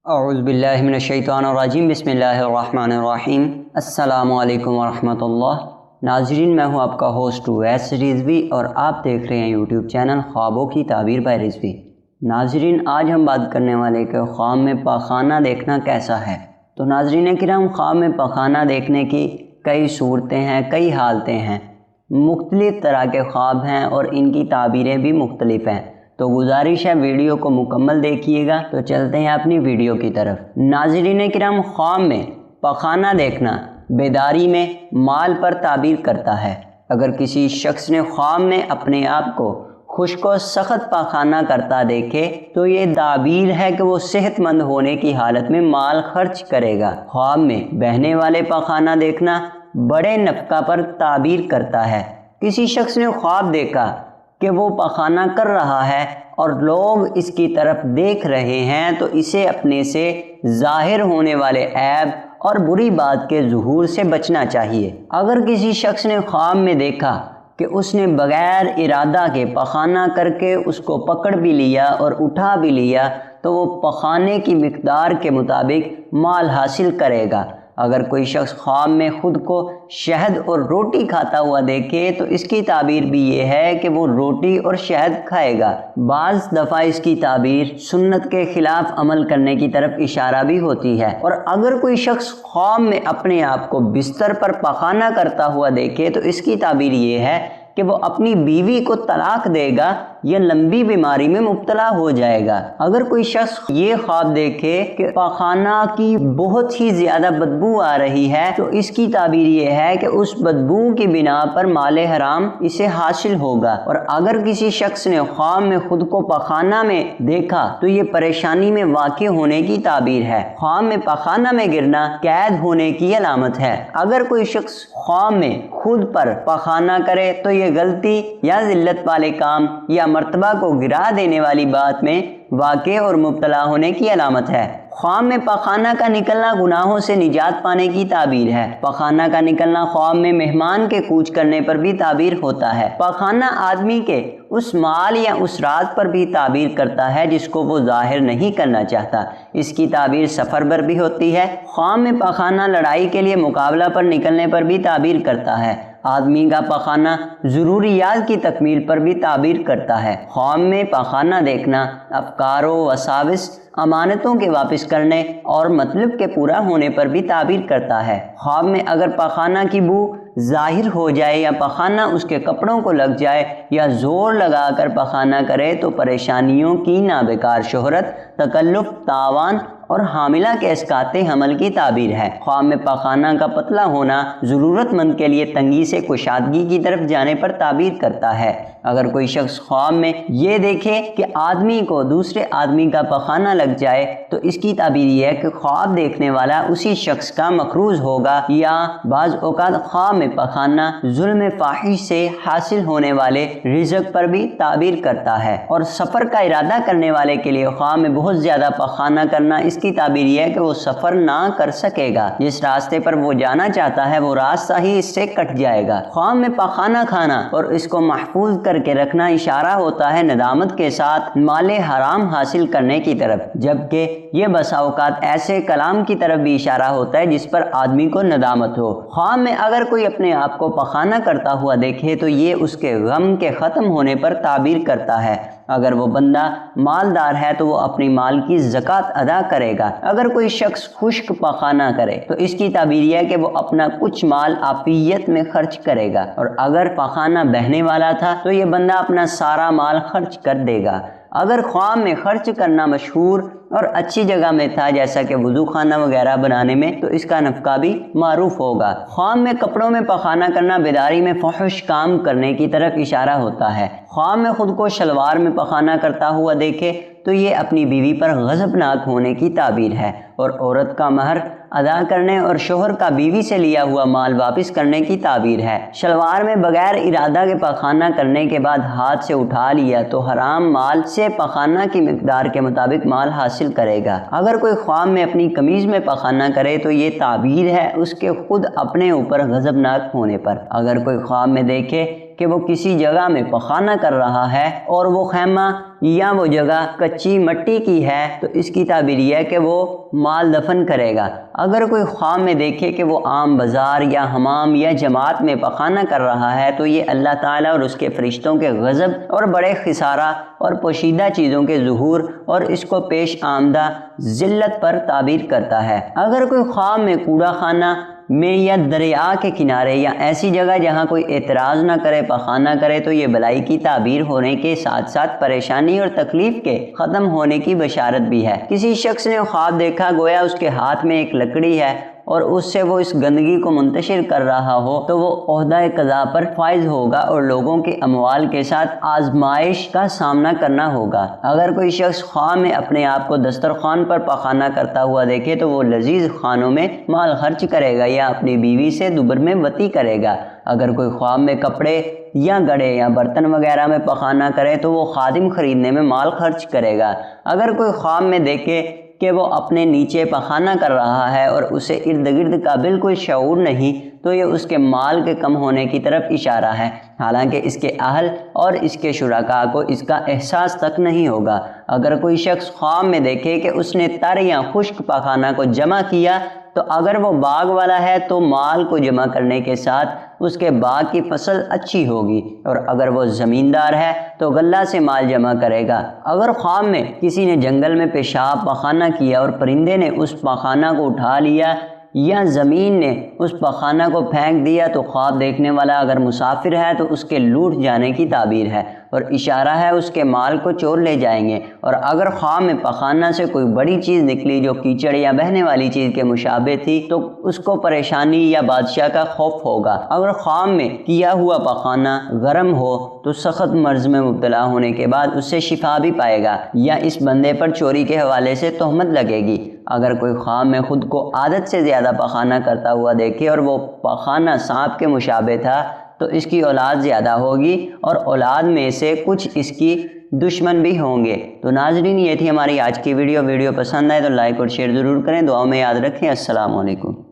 اعوذ باللہ من الشیطان الرجیم بسم اللہ الرحمن الرحیم السلام علیکم ورحمۃ اللہ۔ ناظرین، میں ہوں آپ کا ہوسٹ ویس رضوی اور آپ دیکھ رہے ہیں یوٹیوب چینل خوابوں کی تعبیر بائی رضوی۔ ناظرین، آج ہم بات کرنے والے کہ خواب میں پاخانہ دیکھنا کیسا ہے۔ تو ناظرین کرام، خواب میں پاخانہ دیکھنے کی کئی صورتیں ہیں، کئی حالتیں ہیں، مختلف طرح کے خواب ہیں اور ان کی تعبیریں بھی مختلف ہیں۔ تو گزارش ہے ویڈیو کو مکمل دیکھیے گا۔ تو چلتے ہیں اپنی ویڈیو کی طرف۔ ناظرین کرام، خواب میں پاخانہ دیکھنا بیداری میں مال پر تعبیر کرتا ہے۔ اگر کسی شخص نے خواب میں اپنے آپ کو خشک و سخت پاخانہ کرتا دیکھے تو یہ تعبیر ہے کہ وہ صحت مند ہونے کی حالت میں مال خرچ کرے گا۔ خواب میں بہنے والے پاخانہ دیکھنا بڑے نفقہ پر تعبیر کرتا ہے۔ کسی شخص نے خواب دیکھا کہ وہ پاخانہ کر رہا ہے اور لوگ اس کی طرف دیکھ رہے ہیں تو اسے اپنے سے ظاہر ہونے والے عیب اور بری بات کے ظہور سے بچنا چاہیے۔ اگر کسی شخص نے خواب میں دیکھا کہ اس نے بغیر ارادہ کے پاخانہ کر کے اس کو پکڑ بھی لیا اور اٹھا بھی لیا تو وہ پاخانے کی مقدار کے مطابق مال حاصل کرے گا۔ اگر کوئی شخص خواب میں خود کو شہد اور روٹی کھاتا ہوا دیکھے تو اس کی تعبیر بھی یہ ہے کہ وہ روٹی اور شہد کھائے گا۔ بعض دفعہ اس کی تعبیر سنت کے خلاف عمل کرنے کی طرف اشارہ بھی ہوتی ہے۔ اور اگر کوئی شخص خواب میں اپنے آپ کو بستر پر پاخانہ کرتا ہوا دیکھے تو اس کی تعبیر یہ ہے کہ وہ اپنی بیوی کو طلاق دے گا یا لمبی بیماری میں مبتلا ہو جائے گا۔ اگر کوئی شخص یہ خواب دیکھے کہ پاخانہ کی بہت ہی زیادہ بدبو آ رہی ہے تو اس کی تعبیر یہ ہے کہ اس بدبو کی بنا پر مال حرام اسے حاصل ہوگا۔ اور اگر کسی شخص نے خواب میں خود کو پاخانہ میں دیکھا تو یہ پریشانی میں واقع ہونے کی تعبیر ہے۔ خواب میں پاخانہ میں گرنا قید ہونے کی علامت ہے۔ اگر کوئی شخص خواب میں خود پر پاخانہ کرے تو یہ غلطی یا ذلت والے کام یا مرتبہ کو گرا دینے والی بات میں واقع اور مبتلا ہونے کی علامت ہے۔ خواب میں پاخانہ کا نکلنا گناہوں سے نجات پانے کی تعبیر ہے۔ پاخانہ کا نکلنا خواب میں مہمان کے کوچ کرنے پر بھی تعبیر ہوتا ہے۔ پاخانہ آدمی کے اس مال یا اس راز پر بھی تعبیر کرتا ہے جس کو وہ ظاہر نہیں کرنا چاہتا۔ اس کی تعبیر سفر پر بھی ہوتی ہے۔ خواب میں پاخانہ لڑائی کے لیے مقابلہ پر نکلنے پر بھی تعبیر کرتا ہے۔ آدمی کا پاخانہ ضروریات کی تکمیل پر بھی تعبیر کرتا ہے۔ خواب میں پاخانہ دیکھنا افکار و وساوس، امانتوں کے واپس کرنے اور مطلب کے پورا ہونے پر بھی تعبیر کرتا ہے۔ خواب میں اگر پاخانہ کی بو ظاہر ہو جائے یا پاخانہ اس کے کپڑوں کو لگ جائے یا زور لگا کر پاخانہ کرے تو پریشانیوں کی نابیکار شہرت، تکلف، تاوان اور حاملہ کے اسقاط حمل کی تعبیر ہے۔ خواب میں پاخانہ کا پتلا ہونا ضرورت مند کے لیے تنگی سے کشادگی کی طرف جانے پر تعبیر کرتا ہے۔ اگر کوئی شخص خواب میں یہ دیکھے کہ آدمی کو دوسرے آدمی کا پاخانہ لگ جائے تو اس کی تعبیر یہ ہے کہ خواب دیکھنے والا اسی شخص کا مقروض ہوگا، یا بعض اوقات خواب میں پاخانہ ظلم فاحش سے حاصل ہونے والے رزق پر بھی تعبیر کرتا ہے۔ اور سفر کا ارادہ کرنے والے کے لیے خواب میں بہت زیادہ پاخانہ کرنا اس کی تعبیر یہ ہے کہ وہ سفر نہ کر سکے گا۔ جس راستے پر وہ جانا چاہتا ہے وہ راستہ ہی اس سے کٹ جائے گا۔ خواب میں پاخانہ کھانا اور اس کو محفوظ کر کے رکھنا اشارہ ہوتا ہے ندامت کے ساتھ مال حرام حاصل کرنے کی طرف، جبکہ یہ بسا اوقات ایسے کلام کی طرف بھی اشارہ ہوتا ہے جس پر آدمی کو ندامت ہو۔ خواب میں اگر کوئی اپنے آپ کو پاخانہ کرتا ہوا دیکھے تو یہ اس کے غم کے ختم ہونے پر تعبیر کرتا ہے۔ اگر وہ بندہ مالدار ہے تو وہ اپنی مال کی زکوٰۃ ادا کرے گا۔ اگر کوئی شخص خشک پاخانہ کرے تو اس کی تعبیر یہ ہے کہ وہ اپنا کچھ مال عافیت میں خرچ کرے گا، اور اگر پاخانہ بہنے والا تھا تو یہ بندہ اپنا سارا مال خرچ کر دے گا۔ اگر خواب میں خرچ کرنا مشہور اور اچھی جگہ میں تھا جیسا کہ وضو خانہ وغیرہ بنانے میں تو اس کا نفقہ بھی معروف ہوگا۔ خواب میں کپڑوں میں پاخانہ کرنا بیداری میں فحش کام کرنے کی طرف اشارہ ہوتا ہے۔ خواب میں خود کو شلوار میں پاخانہ کرتا ہوا دیکھے تو یہ اپنی بیوی پر غضبناک ہونے کی تعبیر ہے اور عورت کا مہر ادا کرنے اور شوہر کا بیوی سے لیا ہوا مال واپس کرنے کی تعبیر ہے۔ شلوار میں بغیر ارادہ کے پاخانہ کرنے کے بعد ہاتھ سے اٹھا لیا تو حرام مال سے پاخانہ کی مقدار کے مطابق مال حاصل کرے گا۔ اگر کوئی خواب میں اپنی قمیض میں پاخانہ کرے تو یہ تعبیر ہے اس کے خود اپنے اوپر غضبناک ہونے پر۔ اگر کوئی خواب میں دیکھے کہ وہ کسی جگہ میں پخانہ کر رہا ہے اور وہ خیمہ یا وہ جگہ کچی مٹی کی ہے تو اس کی تعبیر یہ ہے کہ وہ مال دفن کرے گا۔ اگر کوئی خواب میں دیکھے کہ وہ عام بازار یا حمام یا جماعت میں پخانہ کر رہا ہے تو یہ اللہ تعالیٰ اور اس کے فرشتوں کے غضب اور بڑے خسارہ اور پوشیدہ چیزوں کے ظہور اور اس کو پیش آمدہ ذلت پر تعبیر کرتا ہے۔ اگر کوئی خواب میں کوڑا خانہ میں یا دریا کے کنارے یا ایسی جگہ جہاں کوئی اعتراض نہ کرے پخانہ کرے تو یہ بلائی کی تعبیر ہونے کے ساتھ ساتھ پریشانی اور تکلیف کے ختم ہونے کی بشارت بھی ہے۔ کسی شخص نے خواب دیکھا گویا اس کے ہاتھ میں ایک لکڑی ہے اور اس سے وہ اس گندگی کو منتشر کر رہا ہو تو وہ عہدہ قضا پر فائز ہوگا اور لوگوں کے اموال کے ساتھ آزمائش کا سامنا کرنا ہوگا۔ اگر کوئی شخص خواب میں اپنے آپ کو دسترخوان پر پخانہ کرتا ہوا دیکھے تو وہ لذیذ کھانوں میں مال خرچ کرے گا یا اپنی بیوی سے دوبر میں وطی کرے گا۔ اگر کوئی خواب میں کپڑے یا گڑے یا برتن وغیرہ میں پخانہ کرے تو وہ خادم خریدنے میں مال خرچ کرے گا۔ اگر کوئی خواب میں دیکھے کہ وہ اپنے نیچے پخانہ کر رہا ہے اور اسے ارد گرد کا بالکل شعور نہیں تو یہ اس کے مال کے کم ہونے کی طرف اشارہ ہے، حالانکہ اس کے اہل اور اس کے شرکاء کو اس کا احساس تک نہیں ہوگا۔ اگر کوئی شخص خواب میں دیکھے کہ اس نے تر یا خشک پخانہ کو جمع کیا تو اگر وہ باغ والا ہے تو مال کو جمع کرنے کے ساتھ اس کے باغ کی فصل اچھی ہوگی، اور اگر وہ زمیندار ہے تو غلہ سے مال جمع کرے گا۔ اگر خواب میں کسی نے جنگل میں پیشاب پخانہ کیا اور پرندے نے اس پخانہ کو اٹھا لیا یا زمین نے اس پخانہ کو پھینک دیا تو خواب دیکھنے والا اگر مسافر ہے تو اس کے لوٹ جانے کی تعبیر ہے اور اشارہ ہے اس کے مال کو چور لے جائیں گے۔ اور اگر خواب میں پخانہ سے کوئی بڑی چیز نکلی جو کیچڑ یا بہنے والی چیز کے مشابہ تھی تو اس کو پریشانی یا بادشاہ کا خوف ہوگا۔ اگر خواب میں کیا ہوا پخانہ گرم ہو تو سخت مرض میں مبتلا ہونے کے بعد اس سے شفا بھی پائے گا یا اس بندے پر چوری کے حوالے سے تہمت لگے گی۔ اگر کوئی خواب میں خود کو عادت سے زیادہ پخانہ کرتا ہوا دیکھے اور وہ پخانہ سانپ کے مشابہ تھا تو اس کی اولاد زیادہ ہوگی اور اولاد میں سے کچھ اس کی دشمن بھی ہوں گے۔ تو ناظرین، یہ تھی ہماری آج کی ویڈیو پسند آئے تو لائک اور شیئر ضرور کریں، دعاؤں میں یاد رکھیں۔ السلام علیکم۔